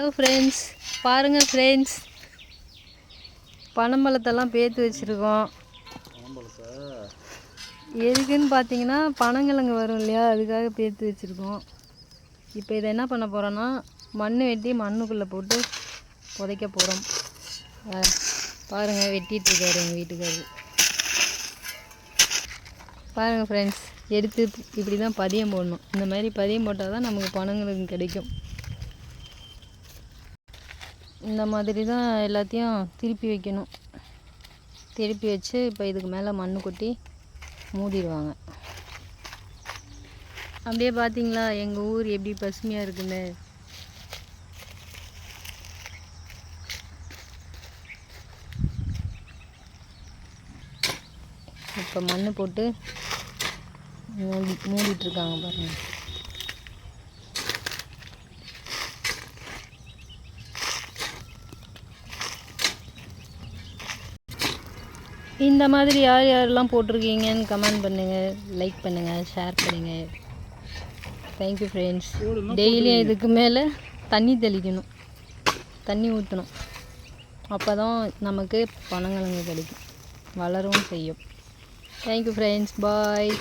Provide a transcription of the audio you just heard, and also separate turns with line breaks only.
Hello friends, பாருங்கள் friends, பனம்பழத்தெல்லாம் பேத்து வச்சுருக்கோம். எதுக்குன்னு பார்த்தீங்கன்னா பனங்கிழங்கு வரும் இல்லையா, அதுக்காக பேத்து வச்சுருக்கோம். இப்போ இதை என்ன பண்ண போகிறோன்னா மண் வெட்டி மண்ணுக்குள்ளே போட்டு புதைக்க போகிறோம். பாருங்கள், வெட்டிகிட்ருக்காரு எங்கள் வீட்டுக்காரரு. பாருங்கள் ஃப்ரெண்ட்ஸ், எடுத்து இப்படி தான் பதியம் போடணும். இந்த மாதிரி பதியம் போட்டால் தான் நமக்கு பனங்கிழங்கு கிடைக்கும். இந்த மாதிரி தான் எல்லாத்தையும் திருப்பி வைக்கணும். திருப்பி வச்சு இப்போ இதுக்கு மேலே மண் கொட்டி மூடிடுவாங்க. அப்படியே பார்த்தீங்களா எங்கள் ஊர் எப்படி பசுமையாக இருக்குன்னு. இப்போ மண் போட்டு மூடிட்டுருக்காங்க பாருங்கள். இந்த மாதிரி யார் யாரெல்லாம் போட்டிருக்கீங்கன்னு கமெண்ட் பண்ணுங்கள், லைக் பண்ணுங்கள், ஷேர் பண்ணுங்கள். Thank you friends. டெய்லியும் இதுக்கு மேலே தண்ணி தெளிக்கணும், தண்ணி ஊற்றணும். அப்போ தான் நமக்கு பனங்கிழங்கு கிடைக்கும், வளரவும் செய்யும். தேங்க்யூ ஃப்ரெண்ட்ஸ், பாய்.